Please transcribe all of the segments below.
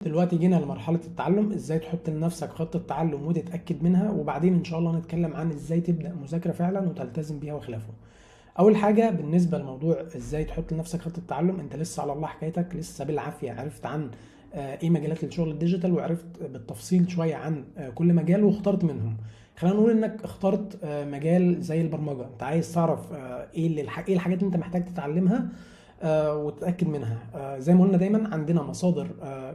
دلوقتي جينا لمرحلة التعلم، ازاي تحط لنفسك خطة تعلم وتتأكد منها، وبعدين ان شاء الله نتكلم عن ازاي تبدأ مذاكرة فعلا وتلتزم بيها وخلافه. اول حاجة بالنسبة لموضوع ازاي تحط لنفسك خطة تعلم، انت لسه على الله حكايتك، لسه بالعافية عرفت عن ايه مجالات الشغل الديجيتال، وعرفت بالتفصيل شوية عن كل مجال واخترت منهم. خلينا نقول انك اخترت مجال زي البرمجة، انت عايز تعرف ايه الحاجات اللي انت محتاج تتعلمها وتتاكد منها. زي ما قلنا دايما عندنا مصادر،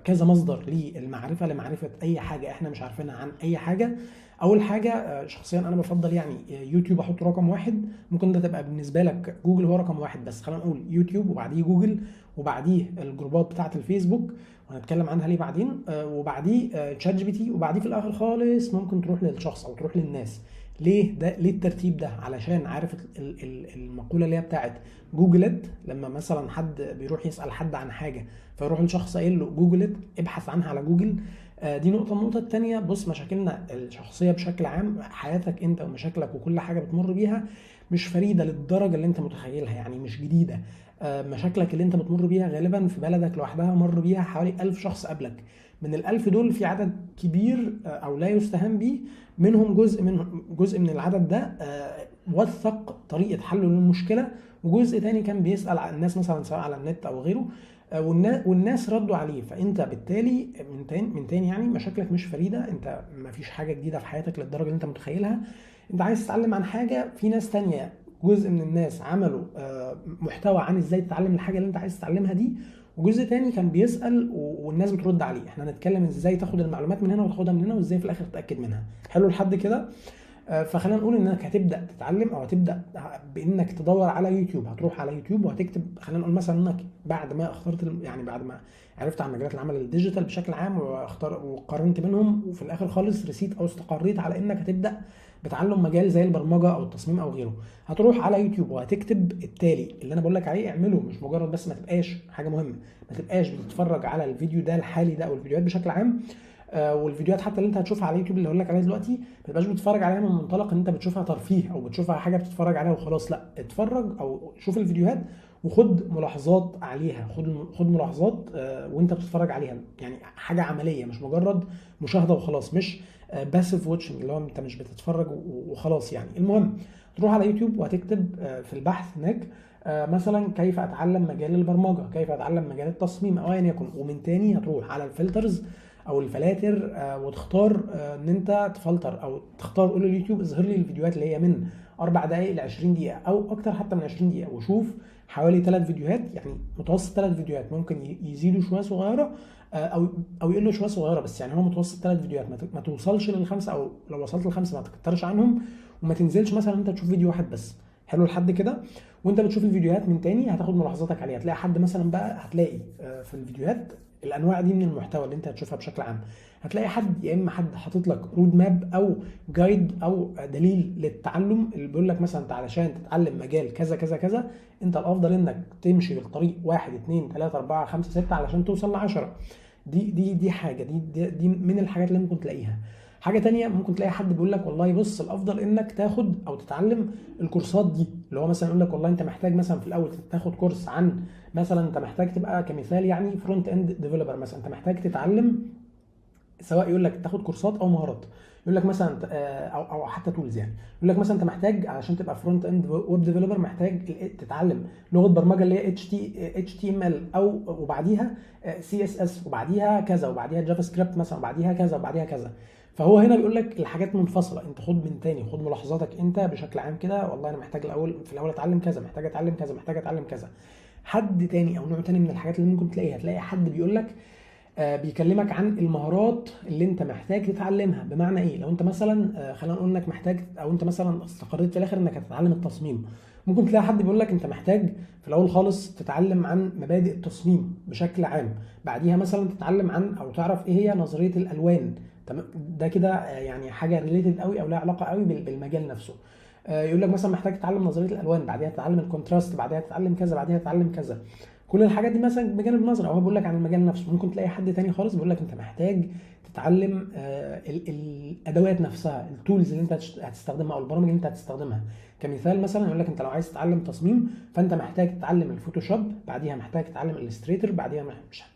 كذا مصدر للمعرفه، لمعرفه اي حاجه احنا مش عارفينها عن اي حاجه. اول حاجه شخصيا انا بفضل يعني يوتيوب احط رقم واحد، ممكن ده تبقى بالنسبه لك جوجل هو رقم واحد، بس خلينا نقول يوتيوب وبعديه جوجل وبعديه الجروبات بتاعه الفيسبوك وهنتكلم عنها ليه بعدين، وبعديه تشات جي بي تي، وبعديه في الاخر خالص ممكن تروح للشخص او تروح للناس. ليه الترتيب ده؟ علشان عارف المقوله اللي هي بتاعت جوجلت، لما مثلا حد بيروح يسأل حد عن حاجة فيروح الشخص قايل له جوجلت، ابحث عنها على جوجل. دي نقطة. النقطة التانية، بص، مشاكلنا الشخصية بشكل عام، حياتك انت ومشاكلك وكل حاجة بتمر بيها مش فريدة للدرجة اللي انت متخيلها، يعني مش جديدة. مشاكلك اللي انت بتمر بيها غالبا في بلدك لوحدها مر بيها حوالي 1000 شخص قبلك. من ال1000 دول في عدد كبير او لا يستهان به، منهم جزء من العدد ده وثق طريقة حله للمشكلة، وجزء تاني كان بيسأل على الناس مثلا سواء على النت او غيره، والناس ردوا عليه. فانت بالتالي من تاني يعني مشاكلك مش فريدة، انت مفيش حاجة جديدة في حياتك للدرجة اللي انت متخيلها. انت عايز تتعلم عن حاجة، في ناس تانية جزء من الناس عملوا محتوى عن ازاي تتعلم الحاجة اللي انت عايز تتعلمها دي، وجزء تاني كان بيسأل والناس بترد عليه. احنا هنتكلم ازاي تاخد المعلومات من هنا وتاخدها من هنا، وازاي في الاخر تتأكد منها. حلو لحد كده؟ فخلينا نقول انك هتبدا تتعلم او هتبدا بانك تدور على يوتيوب. هتروح على يوتيوب وهتكتب، خلينا نقول مثلا انك بعد ما اخترت يعني بعد ما عرفت عن مجالات العمل الديجيتال بشكل عام وقارنت بينهم، وفي الاخر خالص رسيت او استقريت على انك هتبدا بتعلم مجال زي البرمجه او التصميم او غيره، هتروح على يوتيوب وهتكتب التالي اللي انا بقول لك عليه اعمله. مش مجرد بس، ما تبقاش حاجه مهمه، ما تبقاش بتتفرج على الفيديو ده الحالي ده او الفيديوهات بشكل عام، والفيديوهات حتى اللي انت هتشوفها على يوتيوب اللي هقول لك عليها دلوقتي، ما تبقاش بتتفرج عليها من منطلق ان انت بتشوفها ترفيه او بتشوفها حاجه بتتفرج عليها وخلاص. لا، اتفرج او شوف الفيديوهات وخد ملاحظات عليها، خد ملاحظات وانت بتتفرج عليها، يعني حاجه عمليه مش مجرد مشاهده وخلاص، مش باسيف واتشنج اللي هو انت مش بتتفرج وخلاص يعني. المهم تروح على يوتيوب وهتكتب في البحث هناك مثلا كيف اتعلم مجال البرمجه، كيف اتعلم مجال التصميم او ايا يكن، ومن تاني هتروح على الفلترز او الفلاتر وتختار ان انت تفلتر او تختار، قول لليوتيوب اظهر لي الفيديوهات اللي هي من 4 دقائق ل 20 دقيقه او اكتر حتى من 20 دقيقه، وشوف حوالي 3 فيديوهات، يعني متوسط 3 فيديوهات، ممكن يزيدوا شويه صغيره او يقلوا شويه صغيره، بس يعني هو متوسط 3 فيديوهات، ما توصلش للخمسه، او لو وصلت للخمسه ما تكترش عنهم، وما تنزلش مثلا انت تشوف فيديو واحد بس. حلو لحد كده؟ وانت بتشوف الفيديوهات من تاني هتاخد ملاحظاتك عليها. هتلاقي حد مثلا بقى، هتلاقي في الفيديوهات الانواع دي من المحتوى اللي انت هتشوفها بشكل عام، هتلاقي حد يا اما حد حاطط لك رود ماب او جايد او دليل للتعلم، اللي بيقول لك مثلا انت علشان تتعلم مجال كذا كذا كذا انت الافضل انك تمشي بالطريق 1 2 3 4 5 6 علشان توصل ل 10. دي حاجه، دي من الحاجات اللي ممكن تلاقيها. حاجه تانية ممكن تلاقي حد بيقول لك والله بص، الافضل انك تاخد او تتعلم الكورسات دي، اللي هو مثلا يقول لك والله انت محتاج مثلا في الاول تاخد كورس عن، مثلا انت محتاج تبقى كمثال يعني فرونت اند ديفلوبر، مثلا انت محتاج تتعلم، سواء يقول لك تاخد كورسات او مهارات، يقول لك مثلا او حتى تولز، يعني يقول لك مثلا انت محتاج علشان تبقى فرونت اند ويب ديفلوبر محتاج تتعلم لغه برمجه اللي هي اتش تي ام ال، او وبعديها سي اس اس، وبعديها كذا، وبعديها جافا سكريبت مثلا، وبعديها كذا وبعديها كذا. فهو هنا بيقول لك الحاجات منفصله، انت خد من تاني، خد ملاحظاتك انت بشكل عام كده، والله انا محتاج في الاول اتعلم كذا، محتاج اتعلم كذا، محتاج اتعلم كذا. حد تاني او نوع تاني من الحاجات اللي ممكن تلاقيها، هتلاقي حد بيقول لك بيكلمك عن المهارات اللي انت محتاج تتعلمها. بمعنى ايه؟ لو انت مثلا خلينا نقول انك محتاج، او انت مثلا استقريت في الاخر انك هتتعلم التصميم، ممكن تلاقي حد بيقول لك انت محتاج في الاول خالص تتعلم عن مبادئ التصميم بشكل عام، بعديها مثلا تتعلم عن او تعرف ايه هي نظريه الالوان. تمام؟ ده كده يعني حاجه ريليتد قوي او لها علاقه قوي بالمجال نفسه. يقول لك مثلا محتاج تتعلم نظريه الالوان، بعديها تتعلم الكونتراست، بعديها تتعلم كذا، بعديها تتعلم كذا. كل الحاجات دي مثلا بجانب نظري، او هو بيقول لك عن المجال نفسه. ممكن تلاقي حد تاني خالص بيقول لك انت محتاج تتعلم الادوات نفسها، التولز اللي انت هتستخدمها او البرامج اللي انت هتستخدمها. كمثال مثلا يقول لك انت لو عايز تتعلم تصميم فانت محتاج تتعلم الفوتوشوب، بعديها محتاج تتعلم الستريتور، بعديها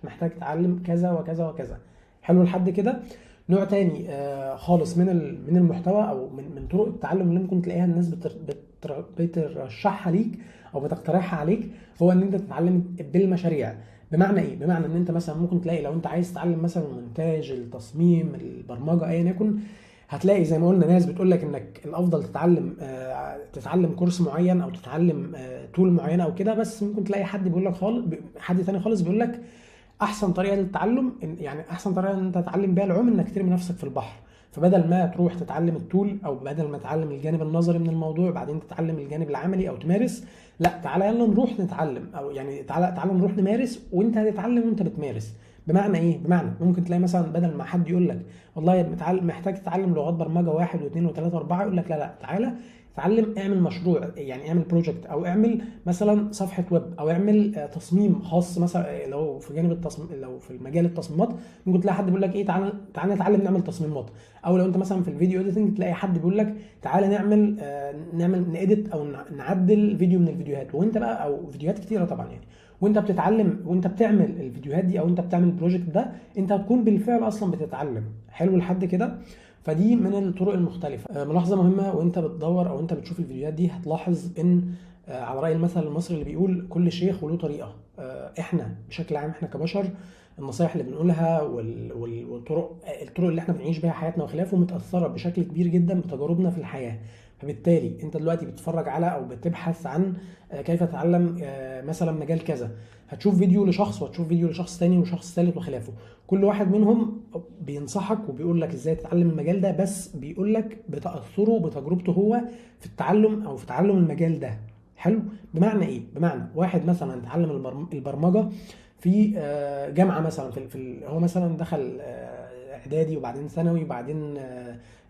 محتاج تتعلم كذا وكذا وكذا. حلو لحد كده. نوع تاني خالص من المحتوى او من طرق التعلم اللي ممكن تلاقيها الناس بترشحها ليك او بتقترحها عليك، هو ان انت تتعلم بالمشاريع. بمعنى ايه؟ بمعنى ان انت مثلا ممكن تلاقي لو انت عايز تتعلم مثلا المونتاج، التصميم، البرمجه، ايا يكن، هتلاقي زي ما قلنا ناس بتقول لك انك الافضل تتعلم كورس معين او تتعلم تول معينه او كده. بس ممكن تلاقي حد بيقول لك خالص، حد تاني خالص بيقول لك احسن طريقه للتعلم، يعني احسن طريقه ان انت تتعلم بيها العوم انك ترمي نفسك في البحر. فبدل ما تروح تتعلم التول او بدل ما تتعلم الجانب النظري من الموضوع بعدين تتعلم الجانب العملي او تمارس، لا تعالى يلا نروح نتعلم، او يعني تعالى نروح نمارس وانت هتتعلم وانت بتمارس. بمعنى ايه؟ بمعنى ممكن تلاقي مثلا بدل ما حد يقول لك والله محتاج تتعلم لغات برمجه واحد واثنين وثلاثه واربعه، يقول لك لا تعالى اتعلم، اعمل مشروع، يعني اعمل بروجكت، او اعمل مثلا صفحه ويب، او اعمل تصميم خاص. مثلا لو في جانب التصميم، لو في المجال التصميمات ممكن تلاقي حد بيقول لك ايه تعالى نتعلم نعمل تصميمات. او لو انت مثلا في الفيديو اديتنج تلاقي حد بيقول لك تعالى نعمل نedit او نعدل فيديو من الفيديوهات. وانت بقى او فيديوهات كتيره طبعا يعني، وانت بتتعلم وانت بتعمل الفيديوهات دي او انت بتعمل البروجكت ده، انت هتكون بالفعل اصلا بتتعلم. حلو لحد كده. فدي من الطرق المختلفة. ملاحظة مهمة وانت بتدور او انت بتشوف الفيديوهات دي، هتلاحظ ان على رأي المثل المصري اللي بيقول كل شيخ وله طريقة. احنا بشكل عام احنا كبشر النصايح اللي بنقولها الطرق اللي احنا بنعيش بيها حياتنا وخلافه متأثرة بشكل كبير جدا بتجاربنا في الحياة. فبالتالي انت دلوقتي بتتفرج على او بتبحث عن كيف تتعلم مثلا مجال كذا، هتشوف فيديو لشخص وهتشوف فيديو لشخص تاني وشخص ثالث وخلافه. كل واحد منهم بينصحك وبيقول لك ازاي تتعلم المجال ده، بس بيقول لك بتأثره بتجربته هو في التعلم او في تعلم المجال ده. حلو. بمعنى ايه؟ بمعنى واحد مثلا اتعلم البرمجه في جامعه مثلا، هو مثلا دخل اعدادي وبعدين ثانوي وبعدين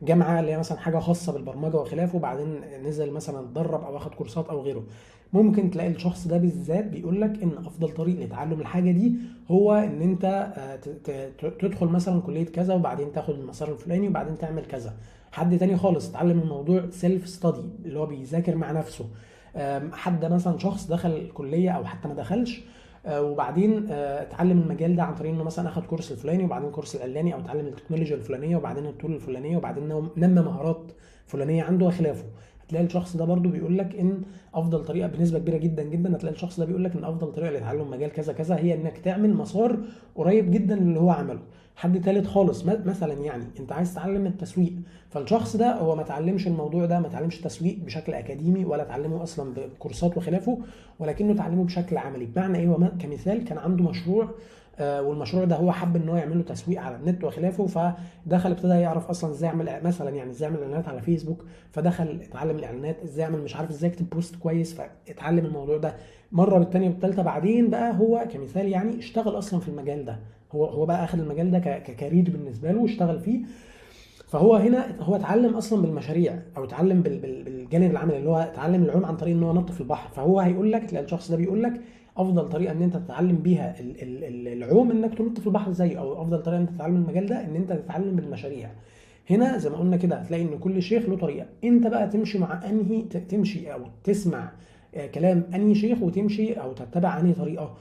جامعه اللي هي مثلا حاجه خاصه بالبرمجه وخلافه، وبعدين نزل مثلا اتدرب او اخد كورسات او غيره. ممكن تلاقي الشخص ده بالذات بيقول لك ان افضل طريق لتعلم الحاجه دي هو ان انت تدخل مثلا كليه كذا وبعدين تاخد المسار الفلاني وبعدين تعمل كذا. حد تاني خالص اتعلم الموضوع سيلف ستادي اللي هو بيذاكر مع نفسه. حد مثلا شخص دخل الكليه او حتى ما دخلش وبعدين اتعلم المجال ده عن طريق انه مثلا اخد كورس الفلاني وبعدين كورس العلاني، او اتعلم التكنولوجيا الفلانيه وبعدين التول الفلانيه وبعدين نمى مهارات فلانيه عنده وخلافه. هتلاقي الشخص ده برضو بيقول لك ان افضل طريقه بنسبه كبيره جدا جدا، هتلاقي الشخص ده بيقول لك ان افضل طريقه لتعلم مجال كذا كذا هي انك تعمل مسار قريب جدا اللي هو عمله. حد ثالث خالص مثلا يعني انت عايز تتعلم التسويق، فالشخص ده هو ما اتعلمش الموضوع ده، ما اتعلمش التسويق بشكل اكاديمي ولا اتعلمه اصلا بكورسات وخلافه، ولكنه اتعلمه بشكل عملي. بمعنى ايه؟ هو كمثال كان عنده مشروع والمشروع ده هو حب ان هو يعمل له تسويق على النت وخلافه، فدخل ابتدى يعرف اصلا ازاي يعمل مثلا يعني ازاي يعمل اعلانات على فيسبوك، فدخل اتعلم الاعلانات، ازاي يعمل مش عارف ازاي يكتب بوست كويس، فاتعلم الموضوع ده مره بالثانيه بالثالثه. بعدين بقى هو كمثال يعني اشتغل اصلا في المجال ده، هو بقى اخذ المجال ده ككارير بالنسبه له واشتغل فيه. فهو هنا هو اتعلم اصلا بالمشاريع او اتعلم بالجانب العملي اللي هو اتعلم العوم عن طريق ان هو نط في البحر. فهو هيقول لك، تلاقي الشخص ده بيقول لك افضل طريقه ان انت تتعلم بيها العوم انك تنط في البحر زيه، او افضل طريقه ان انت تتعلم المجال ده ان انت تتعلم بالمشاريع. هنا زي ما قلنا كده هتلاقي ان كل شيخ له طريقه، انت بقى تمشي مع انهي تمشي او تسمع كلام انهي شيخ وتمشي او تتبع انهي طريقه.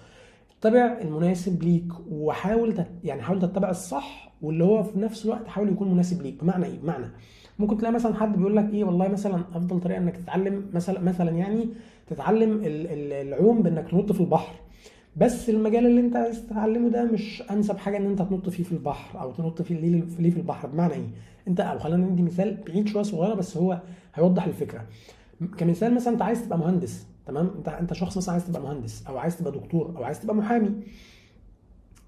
تتبع المناسب ليك وحاول يعني حاول تتبع الصح واللي هو في نفس الوقت حاول يكون مناسب ليك. بمعنى ايه؟ بمعنى ممكن تلاقي مثلا حد بيقول لك ايه والله مثلا افضل طريقه انك تتعلم مثلا يعني تتعلم العوم بانك تنط في البحر، بس المجال اللي انت عايز تتعلمه ده مش انسب حاجه ان انت تنط فيه في البحر او تنط فيه ليه في البحر. بمعنى ايه؟ انت او خلينا ندي مثال بعيد شويه صغيره بس هو هيوضح الفكره. كمثال مثلا انت عايز تبقى مهندس، تمام؟ انت شخص مثلا عايز تبقى مهندس او عايز تبقى دكتور او عايز تبقى محامي.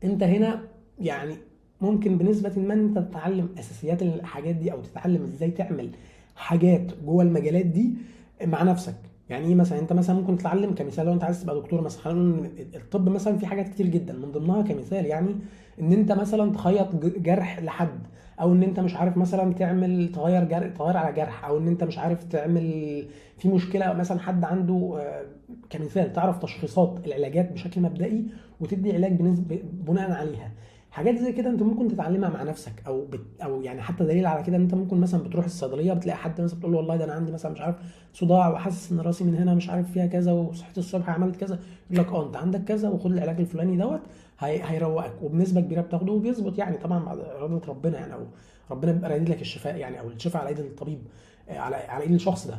انت هنا يعني ممكن بنسبة ما انت تتعلم اساسيات الحاجات دي او تتعلم ازاي تعمل حاجات جوه المجالات دي مع نفسك. يعني ايه مثلا؟ انت مثلا ممكن تتعلم كمثال لو انت عايز تبقى دكتور مثلا، خلينا نقول إن الطب مثلا في حاجات كتير جدا من ضمنها كمثال يعني ان انت مثلا تخيط جرح لحد، او ان انت مش عارف مثلا تغير تغير على جرح، او ان انت مش عارف تعمل في مشكله مثلا حد عنده كمثال تعرف تشخيصات العلاجات بشكل مبدئي وتدي علاج بناء عليها. حاجات زي كده انت ممكن تتعلمها مع نفسك، او يعني حتى دليل على كده ان انت ممكن مثلا بتروح الصيدليه بتلاقي حد مثلا بتقول له والله ده انا عندي مثلا مش عارف صداع وحاسس ان راسي من هنا مش عارف فيها كذا، وصحيت الصبح عملت كذا، يقول لك اه انت عندك كذا وخد العلاج الفلاني دوت هيروقك، وبنسبه كبيره بتاخده وبيظبط يعني، طبعا بعد اراده ربنا يعني، او ربنا بيبقى رايد لك الشفاء يعني، او الشفاء على ايد الطبيب، على ايد الشخص ده.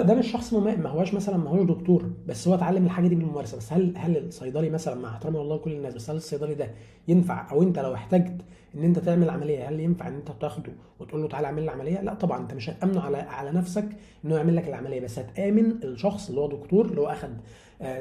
ده مش شخص ما هواش مثلا ما هوش دكتور، بس هو اتعلم الحاجه دي بالممارسه. بس هل الصيدلي مثلا، مع احترامي والله لكل الناس، بس هل الصيدلي ده ينفع، او انت لو احتجت ان انت تعمل عمليه هل ينفع ان انت تاخده وتقول له تعالى اعمل لي عمليه؟ لا طبعا، انت مش هتامنه على نفسك انه يعمل لك العمليه، بس هتامن الشخص اللي هو دكتور، اللي هو اخد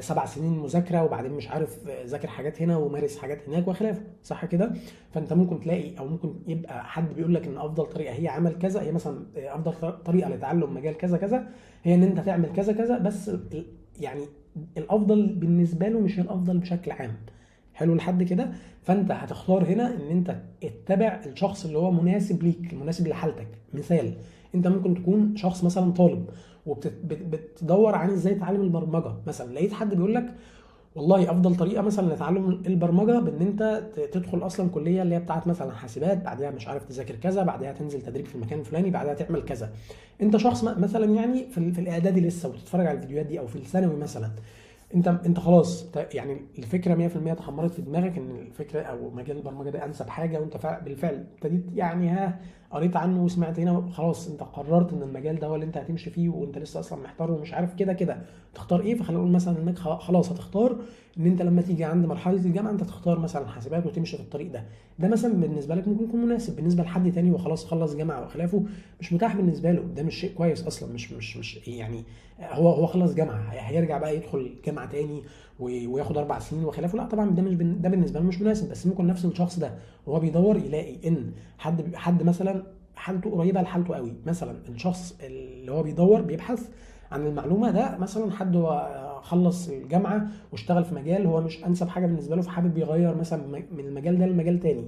7 سنين مذاكره وبعدين مش عارف ذاكر حاجات هنا ومارس حاجات هناك وخلافه، صح كده؟ فانت ممكن تلاقي، او ممكن يبقى حد بيقول لك ان افضل طريقه هي عمل كذا، هي مثلا افضل طريقه لتعلم مجال كذا كذا هي ان انت تعمل كذا كذا، بس يعني الافضل بالنسبه له مش الافضل بشكل عام. حلو لحد كده؟ فانت هتختار هنا ان انت اتبع الشخص اللي هو مناسب ليك، مناسب لحالتك. مثال، انت ممكن تكون شخص مثلا طالب وبتدور عن ازاي تتعلم البرمجه مثلا، لقيت حد بيقول لك والله افضل طريقه مثلا لتعلم البرمجه بان انت تدخل اصلا كليه اللي هي بتاعت مثلا حاسبات، بعدها مش عارف تذاكر كذا، بعدها تنزل تدريب في المكان الفلاني، بعدها تعمل كذا. انت شخص مثلا يعني في الاعدادي لسه وتتفرج على الفيديوهات دي، او في الثانوي مثلا، انت خلاص يعني الفكره 100% اتحمرت في دماغك ان الفكره او مجال البرمجه ده انسب حاجه، وانت بالفعل ابتديت يعني قريت عنه وسمعت هنا، خلاص انت قررت ان المجال ده هو اللي انت هتمشي فيه، وانت لسه اصلا محتار ومش عارف كده كده تختار ايه. فخلينا نقول مثلا انك خلاص هتختار ان انت لما تيجي عند مرحله الجامعه انت تختار مثلا حاسبات وتمشي في الطريق ده. ده مثلا بالنسبه لك ممكن يكون مناسب، بالنسبه لحد تاني وخلاص خلص جامعه وخلافه مش متاح بالنسبه له، ده مش شيء كويس اصلا، مش يعني هو خلص جامعه هيرجع بقى يدخل جامعه تاني وياخد 4 سنين وخلافه؟ لا طبعا، ده مش ده بالنسبه له مش مناسب. بس ممكن نفس الشخص ده وهو بيدور يلاقي ان حد مثلا حالته قريبه لحالته قوي، مثلا الشخص اللي هو بيدور بيبحث عن المعلومه ده مثلا حد هو خلص الجامعه واشتغل في مجال هو مش انسب حاجه بالنسبه له، فحابب يغير مثلا من المجال ده لمجال تاني.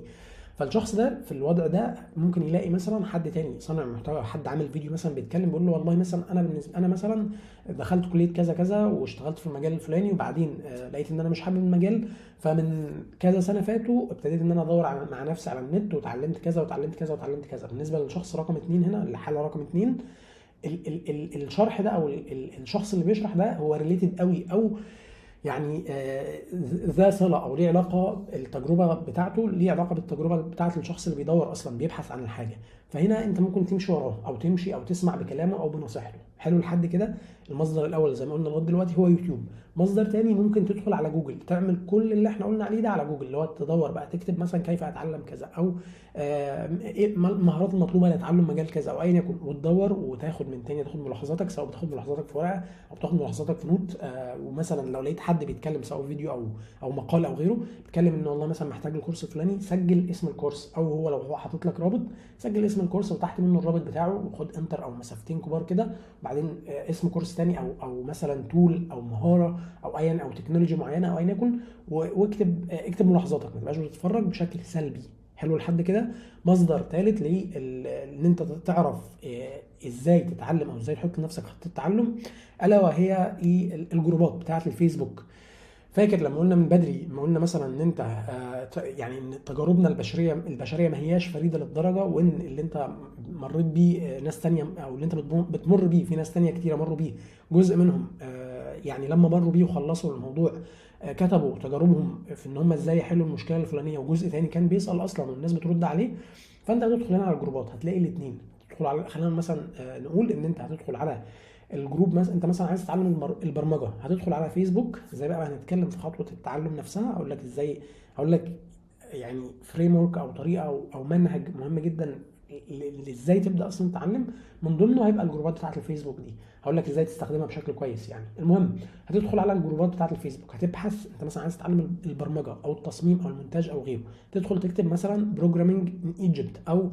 فالشخص ده في الوضع ده ممكن يلاقي مثلا حد تاني صانع محتوى، حد عامل فيديو مثلا بيتكلم بيقول له والله مثلا انا مثلا دخلت كليه كذا كذا واشتغلت في المجال الفلاني، وبعدين لقيت ان انا مش حابب المجال، فمن كذا سنه فاتوا ابتديت ان انا ادور مع نفسي على النت وتعلمت كذا وتعلمت كذا وتعلمت كذا. بالنسبه للشخص رقم 2 هنا، الحاله رقم 2، الشرح ده او الشخص اللي بيشرح ده هو ريليتد قوي، او يعني ذا صله او ليه علاقه، التجربه بتاعته ليه علاقه بالتجربه بتاعت الشخص اللي بيدور اصلا بيبحث عن الحاجه. فهنا انت ممكن تمشي وراه او تمشي او تسمع بكلامه او بنصيحته. حلو لحد كده؟ المصدر الاول زي ما قلنا لغايه دلوقتي هو يوتيوب. مصدر تاني ممكن تدخل على جوجل، تعمل كل اللي احنا قلنا عليه ده على جوجل، اللي هو تدور بقى تكتب مثلا كيف اتعلم كذا، او ايه المهارات المطلوبه لتعلم مجال كذا او ايا يكن، وتدور وتاخد من تاني، تاخد ملاحظاتك، سواء بتاخد ملاحظاتك في ورقه او بتاخد ملاحظاتك في نوت. ومثلا لو لقيت حد بيتكلم سواء فيديو او مقال او غيره بيتكلم ان والله مثلا محتاج الكورس الفلاني، سجل اسم الكورس، او هو لو هو حاطط لك رابط سجل اسم الكورس وتحت منه الرابط بتاعه، وخد انتر او مسافتين كبار كده، وبعدين اسم كورس تاني او مثلا تول او مهاره او ايا او تكنولوجي معينه او ايا يكن، واكتب ملاحظاتك، ما تبقاش بتتفرج بشكل سلبي. حلو لحد كده؟ مصدر ثالث ان انت تعرف ازاي تتعلم او ازاي تحط لنفسك خطه تعلم، الا وهي الجروبات بتاعه الفيسبوك. فاكر لما قلنا من بدري، ما قلنا مثلا ان انت يعني ان تجاربنا البشريه ما هياش فريده للدرجه، وان اللي انت مريت بيه ناس تانية، او اللي انت بتمر بيه في ناس تانية كتيره مروا بيه، جزء منهم يعني لما مروا بيه وخلصوا الموضوع كتبوا تجاربهم في ان هم ازاي يحلوا المشكله الفلانيه، وجزء تاني كان بيسال اصلا والناس بترد عليه. فانت هتدخل هنا على الجروبات هتلاقي الاثنين. تدخل على، خلينا مثلا نقول ان انت هتدخل على الجروب، مثلا انت مثلا عايز تتعلم البرمجه، هتدخل على فيسبوك. زي بقى هنتكلم في خطوه التعلم نفسها، اقول لك ازاي، هقول لك يعني فريم ورك او طريقه او منهج مهم جدا ازاي تبدا اصلا تتعلم. من ضمنه هيبقى الجروبات بتاعه الفيسبوك دي، هقول لك ازاي تستخدمها بشكل كويس يعني. المهم هتدخل على الجروبات بتاعه الفيسبوك، هتبحث انت مثلا عايز تتعلم البرمجه او التصميم او المونتاج او غيره، تدخل تكتب مثلا بروجرامينج ان ايجيبت او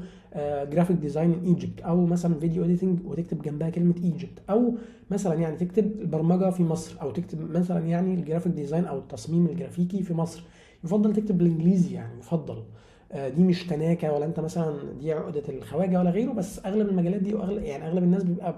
جرافيك ديزاين ان ايجيبت او مثلا فيديو اديتنج وتكتب جنبها كلمه ايجيبت، او مثلا يعني تكتب البرمجه في مصر، او تكتب مثلا يعني الجرافيك ديزاين او التصميم الجرافيكي في مصر. يفضل تكتب بالانجليزي يعني، يفضل. دي مش تناكه ولا انت مثلا دي عقده الخواجه ولا غيره، بس اغلب المجالات دي واغلب يعني اغلب الناس بيبقى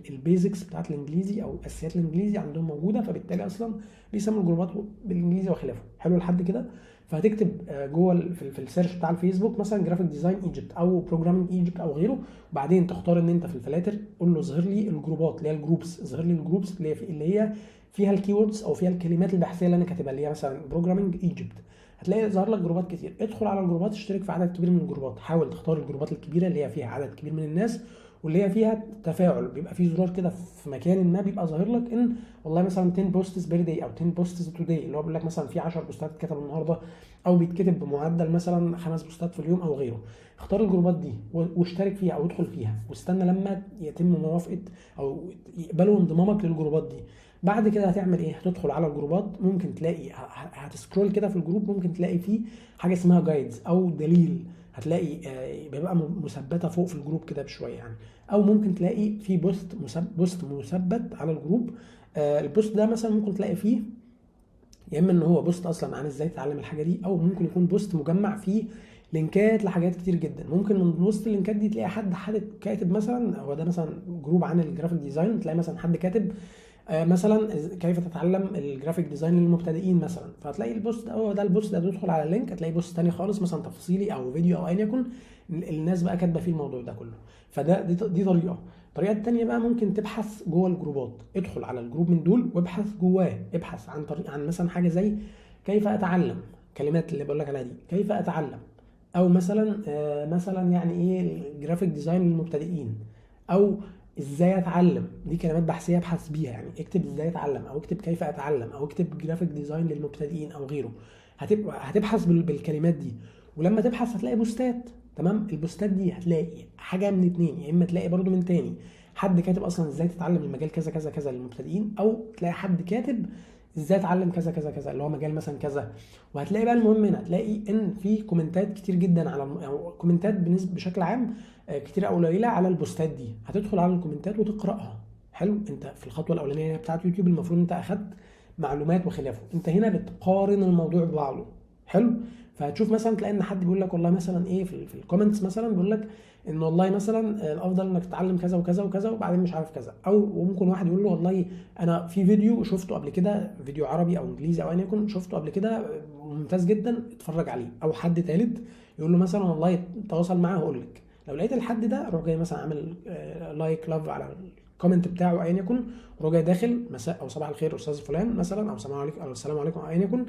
البيزكس بتاعت الانجليزي او اساسيات الانجليزي عندهم موجوده، فبالتالي اصلا بيسموا الجروبات بالانجليزي وخلافه. حلو لحد كده. فهتكتب جوه في السيرش بتاع الفيسبوك مثلا جرافيك ديزاين ايجيبت او بروجرامينج ايجيبت او غيره، وبعدين تختار ان انت في الفلاتر قول له اظهر لي الجروبات اللي هي الجروبس، اظهر لي الجروبس اللي هي فيها الكيوردز او فيها الكلمات البحثيه اللي انا كاتبها، اللي هي مثلا بروجرامينج ايجيبت. هتلاقي ظهر لك جروبات كتير، ادخل على الجروبات اشترك في عدد كبير من الجروبات، حاول تختار الجروبات الكبيره اللي هي فيها عدد كبير من الناس واللي هي فيها تفاعل، بيبقى في زرار كده في مكان ما بيبقى ظاهر لك ان والله مثلا 10 بوستس بير داي او 10 بوستس تو داي، اللي هو بيقول لك مثلا في 10 بوستات اتكتبوا النهارده او بيتكتب بمعدل مثلا 5 بوستات في اليوم او غيره. اختار الجروبات دي واشترك فيها او ادخل فيها واستنى لما يتم موافقه او يقبلوا انضمامك للجروبات دي. بعد كده هتعمل ايه؟ هتدخل على الجروبات، ممكن تلاقي هتسكرول كده في الجروب، ممكن تلاقي فيه حاجه اسمها جايدز او دليل، هتلاقي بيبقى مثبته فوق في الجروب كده بشويه يعني، او ممكن تلاقي في بوست مثبت على الجروب. البوست ده مثلا ممكن تلاقي فيه يا اما ان هو بوست اصلا عن ازاي تتعلم الحاجه دي، او ممكن يكون بوست مجمع فيه لينكات لحاجات كتير جدا. ممكن من وسط اللينكات دي تلاقي حد كاتب مثلا، هو ده مثلا جروب عن الجرافيك ديزاين، تلاقي مثلا حد كاتب مثلا كيف تتعلم الجرافيك ديزاين للمبتدئين مثلا، فهتلاقي البوست ده هو ده البوست ده، تدخل على اللينك هتلاقي بوست تاني خالص مثلا تفصيلي او فيديو او ايا يكن الناس بقى كاتبه فيه الموضوع ده كله. دي طريقه. الطريقه التانيه بقى ممكن تبحث جوه الجروبات، ادخل على الجروب من دول وابحث جواه، ابحث عن عن مثلا حاجه زي كيف اتعلم، كلمات اللي بقول لك عليها دي كيف اتعلم، او مثلا مثلا يعني ايه الجرافيك ديزاين للمبتدئين، او ازاي اتعلم، دي كلمات بحثيه ابحث بيها يعني، اكتب ازاي اتعلم او اكتب كيف اتعلم او اكتب جرافيك ديزاين للمبتدئين او غيره. هتبحث بالكلمات دي، ولما تبحث هتلاقي بوستات. تمام، البوستات دي هتلاقي حاجه من اتنين، يا اما تلاقي برضو من تاني حد كاتب اصلا ازاي تتعلم المجال كذا كذا كذا للمبتدئين، او تلاقي حد كاتب ازاي اتعلم كذا كذا كذا اللي هو مجال مثلا كذا. وهتلاقي بقى المهم هنا هتلاقي ان في كومنتات كتير جدا على او كومنتات بشكل عام كتير او قليله على البوستات دي، هتدخل على الكومنتات وتقراها. حلو، انت في الخطوه الاولانيه بتاعت يوتيوب المفروض انت اخدت معلومات وخلافه، انت هنا بتقارن الموضوع ببعضه. حلو، فهتشوف مثلا تلاقي ان حد بيقول لك والله مثلا ايه في الكومنتس مثلا بيقول لك ان والله مثلا الافضل انك تتعلم كذا وكذا وكذا وبعدين مش عارف كذا، او ممكن واحد يقول له والله انا في فيديو شفته قبل كده، فيديو عربي او انجليزي او ايا يكن شفته قبل كده ممتاز جدا اتفرج عليه، او حد ثالث يقول له مثلا والله تواصل معاه هقول لك. لو لقيت الحد ده روح جاي مثلا عامل لايك لاف على الكومنت بتاعه ايا يكن، وروح جاي داخل مساء او صباح الخير استاذ فلان مثلا، او السلام عليكم او السلام عليكم او ايا يكن،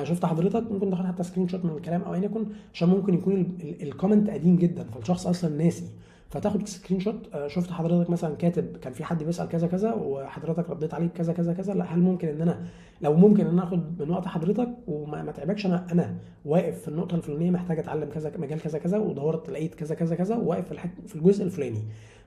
شفت حضرتك، ممكن تاخد حتى سكرين شوت من الكلام او ايا يكن، عشان ممكن يكون الكومنت قديم جدا فالشخص اصلا ناسي، فتاخد سكرين شوت. شفت حضرتك مثلا كاتب كان في حد بيسال كذا كذا وحضرتك رديت عليه بكذا كذا كذا، لا هل ممكن ان انا لو ممكن ان انا اخد من وقت حضرتك وما تعبكش، انا واقف في النقطه الفلانيه محتاج اتعلم كذا مجال كذا كذا ودورت لقيت كذا كذا كذا وواقف في الجزء الفلاني،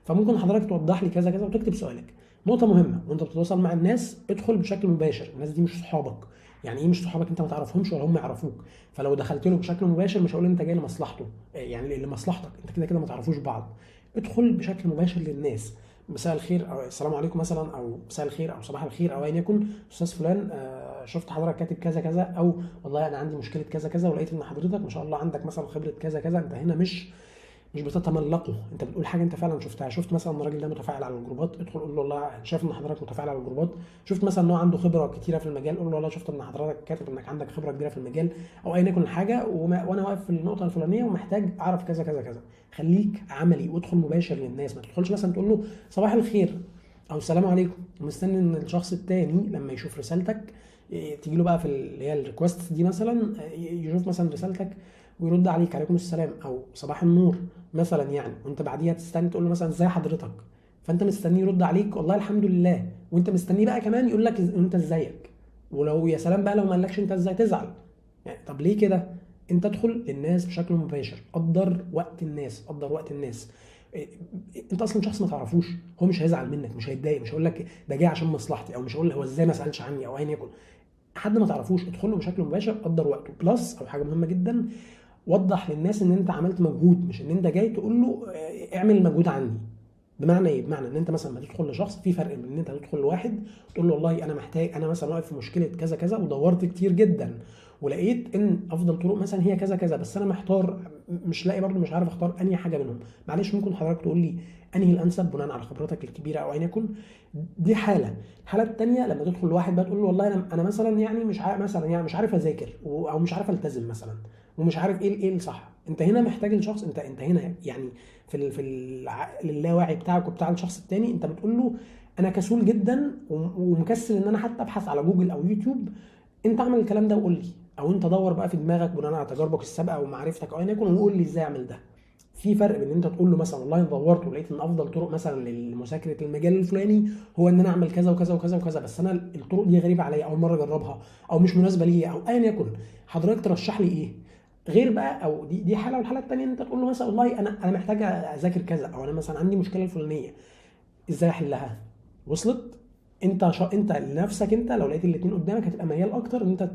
فممكن حضرتك توضح لي كذا كذا وتكتب سؤالك. نقطه مهمه وانت بتتواصل مع الناس، ادخل بشكل مباشر، الناس دي مش صحابك. يعني ايه مش صحابك؟ انت ما تعرفهمش ولا هم يعرفوك، فلو دخلت له بشكل مباشر مش هقول انت جاي لمصلحته، يعني لمصلحتك انت كده كده ما تعرفوش بعض. ادخل بشكل مباشر للناس، مساء الخير او السلام عليكم مثلا، او مساء الخير او صباح الخير او ايا يكن، استاذ فلان شفت حضرتك كاتب كذا كذا، او والله انا عندي مشكله كذا كذا ولقيت ان حضرتك ما شاء الله عندك مثلا خبره كذا كذا. انت هنا مش بتتملقه، انت بتقول حاجه انت فعلا شفتها. شفت مثلا الراجل ده متفاعل على الجروبات، ادخل قول له والله شايف ان حضرتك متفاعل على الجروبات. شفت مثلا ان هو عنده خبره كتيره في المجال، قول له والله شفت ان حضرتك كاتب انك عندك خبره كبيره في المجال او ايا يكن الحاجه، وانا واقف في النقطه الفلانيه ومحتاج اعرف كذا كذا كذا. خليك عملي وادخل مباشر للناس، ما تدخلش مثلا تقول له صباح الخير او السلام عليكم ومستني ان الشخص التاني لما يشوف رسالتك تيجي له بقى في اللي هي الريكوست دي مثلا، يشوف مثلا رسالتك ويرد عليك عليكم السلام او صباح النور مثلا يعني، وانت بعديها تستنى تقول له مثلا ازي حضرتك، فانت مستنيه يرد عليك والله الحمد لله، وانت مستنيه بقى كمان يقول لك انت ازيك. ولو يا سلام بقى لو ما قالكش انت ازاي تزعل يعني، طب ليه كده؟ انت ادخل للناس بشكل مباشر، قدر وقت الناس، قدر وقت الناس. انت اصلا شخص ما تعرفوش، هو مش هيزعل منك، مش هيتضايق، مش هيقول لك ده جاي عشان مصلحتي، او مش هيقول هو ازاي ما سالش عني او ايا يكن. حد ما تعرفوش ادخل له بشكل مباشر، قدر وقته. بلس او حاجه مهمه جدا، وضح للناس ان انت عملت مجهود، مش ان انت جاي تقول له اعمل مجهود عني. بمعنى ايه؟ بمعنى ان انت مثلا ما تدخل لشخص، في فرق بين ان انت تدخل لواحد تقول له والله انا محتاج، انا مثلا واقف في مشكله كذا كذا ودورت كتير جدا ولقيت ان افضل طرق مثلا هي كذا كذا، بس انا محتار، مش لاقي برضه، مش عارف اختار انهي حاجه منهم. معلش ممكن حضرتك تقول لي انهي الانسب بناء على خبرتك الكبيره او ايا يكن. دي حاله. الحاله الثانيه لما تدخل لواحد بقى تقول له والله انا مثلا يعني مش عارف، مثلا يعني مش عارف اذاكر او مش عارف التزم مثلا، ومش عارف ايه الصح. انت هنا محتاج الشخص، انت هنا يعني في العقل اللاواعي بتاعك وبتاع الشخص التاني، انت بتقول له انا كسول جدا ومكسل ان انا حتى ابحث على جوجل او يوتيوب، انت اعمل الكلام ده وقول لي، او انت دور بقى في دماغك بناء على تجاربك السابقه ومعرفتك او ايا يكن، وقول لي ازاي اعمل ده. في فرق بين ان انت تقول له مثلا والله انا دورت ولقيت ان افضل طرق مثلا لمذاكره المجال الفلاني هو ان انا اعمل كذا وكذا وكذا وكذا، بس انا الطرق دي غريبه عليا، اول مره اجربها، او مش مناسبه ليا، او ايا يكن، حضرتك ترشح لي ايه. غير بقى، او دي حاله، والحاله الثانيه ان انت تقول له مثلا والله انا محتاج اذاكر كذا، او انا مثلا عندي مشكله الفلانيه، ازاي احلها. وصلت؟ انت لنفسك، انت لو لقيت الاثنين قدامك هتبقى ميال اكتر ان انت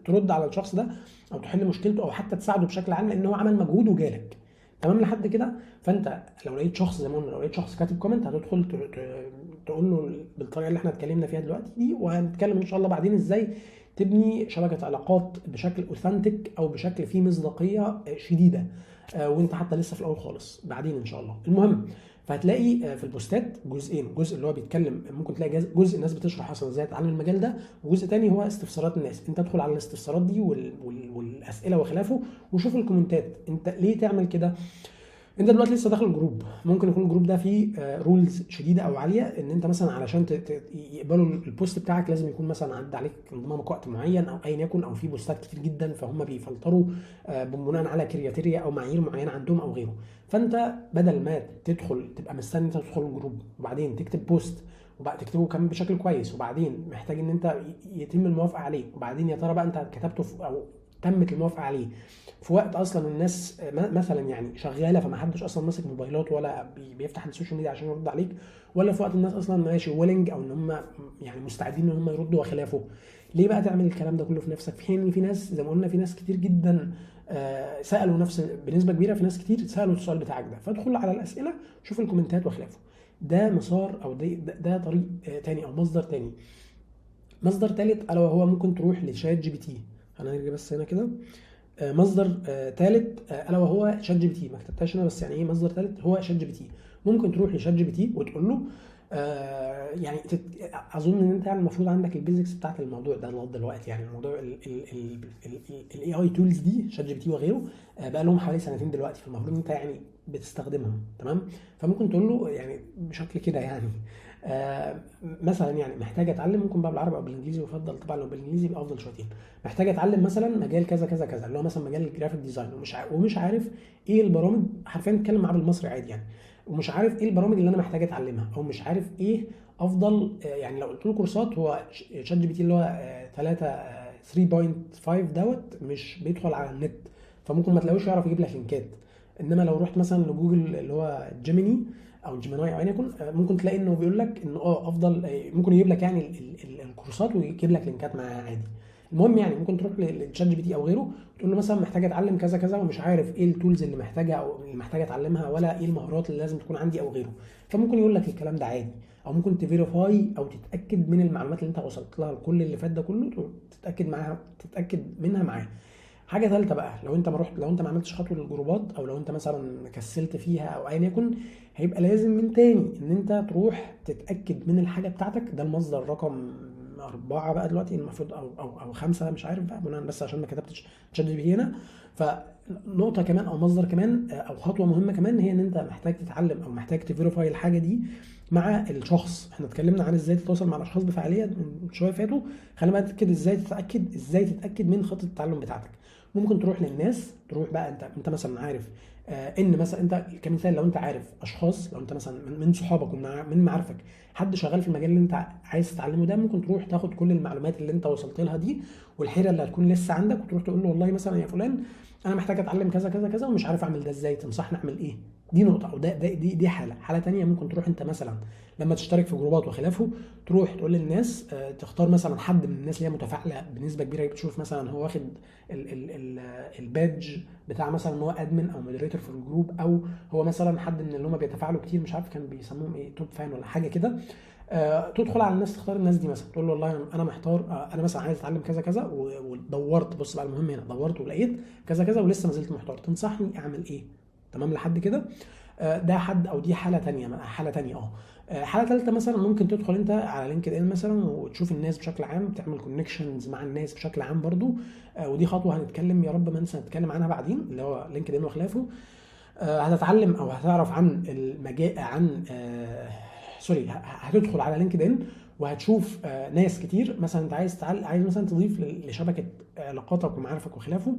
ترد على الشخص ده، او تحل مشكلته، او حتى تساعده بشكل عام، لان هو عمل مجهود وجالك. تمام لحد كده؟ فانت لو لقيت شخص زي ما قلنا، لو لقيت شخص كاتب كومنت، هتدخل تقول له بالطريقه اللي احنا اتكلمنا فيها دلوقتي دي، وهنتكلم ان شاء الله بعدين ازاي تبني شبكه علاقات بشكل اوثنتيك، او بشكل فيه مصداقيه شديده، وانت حتى لسه في الاول خالص، بعدين ان شاء الله. المهم، فهتلاقي في البوستات جزئين، جزء اللي هو بيتكلم، ممكن تلاقي جزء الناس بتشرح اصلا ازاي تتعلم المجال ده، وجزء تاني هو استفسارات الناس. انت ادخل على الاستفسارات دي والاسئله وخلافه، وشوف الكومنتات. انت ليه تعمل كده؟ انت دلوقتي لسه داخل الجروب، ممكن يكون الجروب ده فيه رولز شديده او عاليه، ان انت مثلا علشان يقبلوا البوست بتاعك لازم يكون مثلا عدى عليك انضمامك وقت معين او ايا يكن، او في بوستات كتير جدا، فهم بيفلتروا بناء على كرياتيريا او معايير معينه عندهم او غيره. فانت بدل ما تدخل تبقى مستني انت تدخل الجروب وبعدين تكتب بوست، وبقى تكتبه كمان بشكل كويس، وبعدين محتاج ان انت يتم الموافقه عليه، وبعدين يا ترى بقى انت كتبته او تمت الموافقه عليه في وقت اصلا الناس مثلا يعني شغاله، فما حدش اصلا ماسك موبايلات ولا بيفتح السوشيال ميديا عشان يرد عليك، ولا في وقت الناس اصلا ماشي ويلنج، او ان هم يعني مستعدين ان هم يردوا وخلافه. ليه بقى تعمل الكلام ده كله في نفسك، في حين ان في ناس زي ما قلنا، في ناس كتير جدا سالوا نفس، بنسبه كبيره في ناس كتير سالوا السؤال بتاعك ده. فادخل على الاسئله، شوف الكومنتات وخلافه. ده مسار، او ده طريق تاني، او مصدر تاني. مصدر تالت الا وهو ممكن تروح لشات جي بي تي. هنرجع بس هنا كده. مصدر ثالث الا وهو شات جي بي تي. ما كتبتهاش هنا، بس يعني ايه مصدر ثالث هو شات جي بي تي. ممكن تروح لشات جي بي تي وتقول له يعني اظن ان انت يعني المفروض عندك البيزكس بتاعت الموضوع ده لغايه دلوقتي، يعني الموضوع الاي اي تولز دي، شات جي بي تي وغيره، بقى لهم حوالي سنتين دلوقتي، فالمفروض ان انت يعني بتستخدمهم. تمام؟ فممكن تقول له يعني بشكل كده يعني مثلا يعني محتاج اتعلم، ممكن بقى بالعربي او بالانجليزي، ويفضل طبعا لو بالانجليزي يبقى افضل شويتين. محتاج اتعلم مثلا مجال كذا كذا كذا، اللي هو مثلا مجال الجرافيك ديزاين، ومش عارف ايه البرامج، حرفيا اتكلم معاه بالمصري عادي يعني، ومش عارف ايه البرامج اللي انا محتاج اتعلمها، او مش عارف ايه افضل يعني لو قلت له كورسات، هو شات جي بي تي اللي هو 3.5 دوت مش بيدخل على النت، فممكن ما تلاقوش يعرف يجيب لك لينكات. انما لو رحت مثلا لجوجل اللي هو جيميني او جيميناي او ايا يكن، ممكن تلاقي انه بيقول لك انه افضل، ممكن يجيب لك يعني الكورسات ويجيب لك لينكات معاها عادي. المهم يعني ممكن تروح للشات جي بي تي او غيره، تقول له مثلا محتاج اتعلم كذا كذا، ومش عارف ايه التولز اللي محتاجها او اللي محتاج اتعلمها، ولا ايه المهارات اللي لازم تكون عندي او غيره. فممكن يقول لك الكلام ده عادي، او ممكن تفيريفاي او تتاكد من المعلومات اللي انت وصلت لها، كل اللي فات ده كله تتاكد منها معاه. حاجه ثالثه بقى، لو انت ما رحت، لو انت ما عملتش خطوه للجروبات، او لو انت مثلا كسلت فيها او ايا يكن، هيبقى لازم من تاني ان انت تروح تتاكد من الحاجه بتاعتك. ده المصدر رقم 4 بقى دلوقتي المفروض، او 5 مش عارف بقى، بناء بس عشان ما كتبتش شات جي بي تي هنا. فنقطه كمان او مصدر كمان او خطوه مهمه كمان، هي ان انت محتاج تتعلم او محتاج تفيريفاي الحاجه دي مع الشخص. احنا اتكلمنا عن ازاي تتواصل مع الاشخاص بفعاليه من شويه فاتوا، خلينا بقى كده ازاي تتاكد من خطه التعلم بتاعتك. ممكن تروح للناس، تروح بقى انت مثلا عارف ان مثلا انت كمثال، لو انت عارف اشخاص، لو انت مثلا من صحابك ومن معارفك حد شغال في المجال اللي انت عايز تتعلمه ده، ممكن تروح تاخد كل المعلومات اللي انت وصلت لها دي والحيره اللي هتكون لسه عندك، وتروح تقول له والله مثلا يا فلان انا محتاج اتعلم كذا كذا كذا ومش عارف اعمل ده ازاي، تنصحني اعمل ايه؟ دي نقطه، او دي حاله تانية. ممكن تروح انت مثلا لما تشترك في جروبات وخلافه، تروح تقول للناس تختار مثلا حد من الناس اللي هي متفاعله بنسبه كبيره، بتشوف مثلا هو واخد البادج بتاع مثلا ان هو ادمن او مودريتور في الجروب، او هو مثلا حد من اللي هم بيتفاعلوا كتير، مش عارف كان بيسموهم ايه، توب فان ولا حاجه كده. تدخل على الناس، تختار الناس دي مثلا، تقول له والله انا محتار، انا مثلا عايز اتعلم كذا كذا ودورت، بص بقى المهم هنا، دورت ولقيت كذا كذا ولسه ما زلت محتار، تنصحني اعمل ايه؟ تمام لحد كده. ده حد، او دي حاله تانية. حاله ثالثه مثلا، ممكن تدخل انت على لينكد ان مثلا وتشوف الناس بشكل عام، تعمل كونكشنز مع الناس بشكل عام برضو. ودي خطوه هنتكلم، يا رب ما ننسى نتكلم عنها بعدين، اللي هو لينكد ان وخلافه. هتتعلم او هتعرف عن المجال، عن سوري، هتدخل على لينكد ان وهتشوف ناس كتير. مثلا انت عايز مثلا تضيف لشبكه علاقاتك ومعارفك وخلافه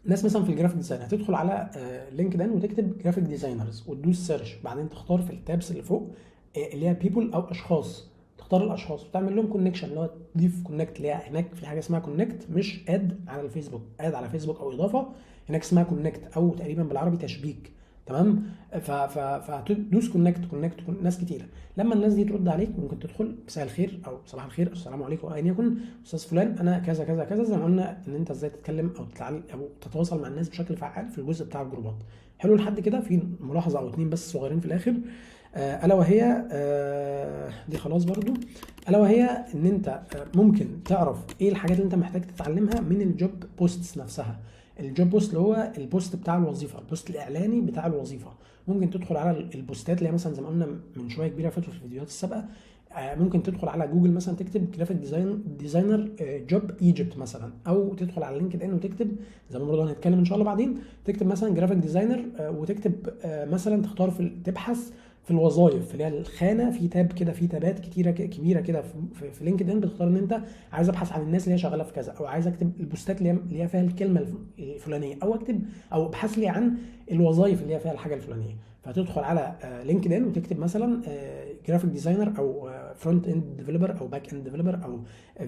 ناس مثلا في الجرافيك ديزاين، هتدخل على لينكد ان وتكتب جرافيك ديزاينرز وتدوس سيرش، بعدين تختار في التابس اللي فوق اللي هي بيبول او اشخاص، تختار الاشخاص وتعمل لهم كونكشن، اللي هو تضيف كونكت، اللي هي هناك في حاجه اسمها كونكت، مش اد على الفيسبوك، اد على فيسبوك او اضافه، هناك اسمها كونكت، او تقريبا بالعربي تشبيك. تمام. فتدوس كونكت ناس كتيره. لما الناس دي ترد عليك، ممكن تدخل مساء الخير او صباح الخير، السلام عليكم، ايا يكن، استاذ فلان انا كذا كذا كذا، زي ما قلنا ان انت ازاي تتكلم او تتعلم او تتواصل مع الناس بشكل فعال في الجزء بتاع الجروبات. حلو لحد كده. في ملاحظه او اتنين بس صغيرين في الاخر، الا وهي دي خلاص برضو، الا وهي ان انت ممكن تعرف ايه الحاجات اللي انت محتاج تتعلمها من الجوب بوستس نفسها. الجوب بوست اللي هو البوست بتاع الوظيفه، البوست الاعلاني بتاع الوظيفه. ممكن تدخل على البوستات اللي هي مثلا زي ما قلنا من شويه كبيره فاتوا في الفيديوهات السابقه. ممكن تدخل على جوجل مثلا تكتب جرافيك ديزاينر جوب ايجيبت مثلا، او تدخل على لينكد ان وتكتب زي ما برضه هنتكلم ان شاء الله بعدين، تكتب مثلا جرافيك ديزاينر وتكتب مثلا تختار تبحث في الوظائف اللي هي الخانه، في تاب كده، في تابات كتيره كبيره كده في لينكد ان، بتختار ان انت عايز ابحث عن الناس اللي هي شغاله في كذا، او عايز اكتب البوستات اللي هي فيها الكلمه الفلانيه، او اكتب او ابحث لي عن الوظائف اللي هي فيها الحاجه الفلانيه. فهتدخل على لينكد ان وتكتب مثلا جرافيك ديزاينر او فرونت اند ديفلوبر او باك اند ديفلوبر او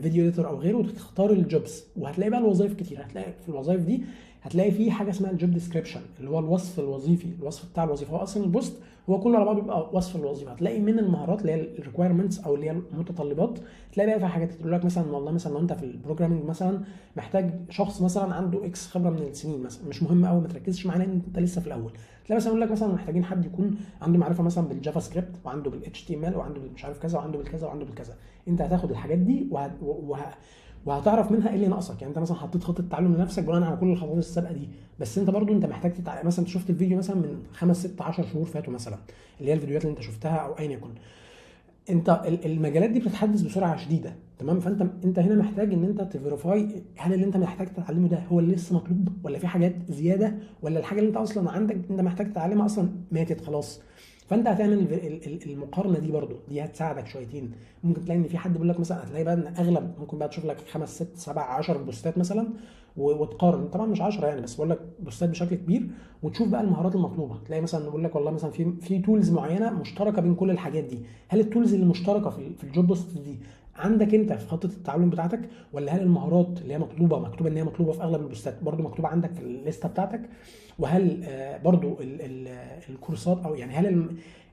فيديو اديتور او غيره، وتختار الجوبز، وهتلاقي بقى الوظائف كتير. هتلاقي في الوظائف دي هتلاقي فيه حاجه اسمها الجوب ديسكريبشن، اللي هو الوصف الوظيفي، الوصف بتاع الوظيفه. هو اصلا البوست هو كله على بعضه بيبقى وصف الوظيفه. هتلاقي من المهارات اللي هي الريكويرمنتس او اللي هي المتطلبات، تلاقي بقى فيها حاجات تقول لك مثلا والله مثلا لو انت في البروجرامنج مثلا محتاج شخص مثلا عنده اكس خبره من السنين مثلا، مش مهم قوي، ما تركزش معانا ان انت لسه في الاول. تلاقي مثلا يقول لك مثلا محتاجين حد يكون عنده معرفه مثلا بالجافا سكريبت، وعنده بالاتش تي ام ال، وعنده مش عارف كذا، وعنده بالكذا، وعنده بالكذا. انت هتاخد الحاجات دي وهتعرف منها ايه اللي ناقصك. يعني انت مثلا حطيت خطه تعلم لنفسك بناء على كل الخطوات السابقه دي، بس انت برضو انت محتاج مثلا انت شفت الفيديو مثلا من 5 6 10 شهور فاتوا مثلا، اللي هي الفيديوهات اللي انت شفتها او ايا يكن، انت المجالات دي بتتحدث بسرعه شديده. تمام. فانت هنا محتاج ان انت تفيريفاي هل اللي انت محتاج تتعلمه ده هو اللي لسه مطلوب، ولا في حاجات زياده، ولا الحاجه اللي انت اصلا عندك انت محتاج تتعلمها اصلا ماتت خلاص. فانت هتعمل المقارنه دي برضو، دي هتساعدك شويتين. ممكن تلاقي ان في حد بيقول لك مثلا، هتلاقي بقى ان اغلب ممكن بقى تشوف لك 5 6 7 10 بوستات مثلا وتقارن، طبعا مش 10 يعني، بس بقول لك بوستات بشكل كبير، وتشوف بقى المهارات المطلوبه. تلاقي مثلا يقول لك والله مثلا في تولز معينه مشتركه بين كل الحاجات دي، هل التولز اللي مشتركه في الجوب بوست دي عندك انت في خطه التعلم بتاعتك، ولا هل المهارات اللي هي مكتوبه ان هي مطلوبه في اغلب البوستات برضو مكتوبه عندك في الليسته بتاعتك؟ وهل برضو الكورسات، او يعني هل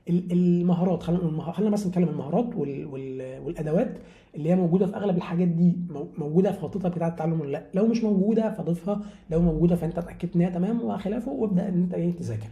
المهارات، خلينا بس نتكلم المهارات والادوات اللي هي موجوده في اغلب الحاجات دي موجوده في خطتك بتاعه التعلم ولا لا؟ لو مش موجوده فضيفها، لو موجوده فانت اتاكدت ان هي تمام وخلافه، وابدا ان انت تذاكر.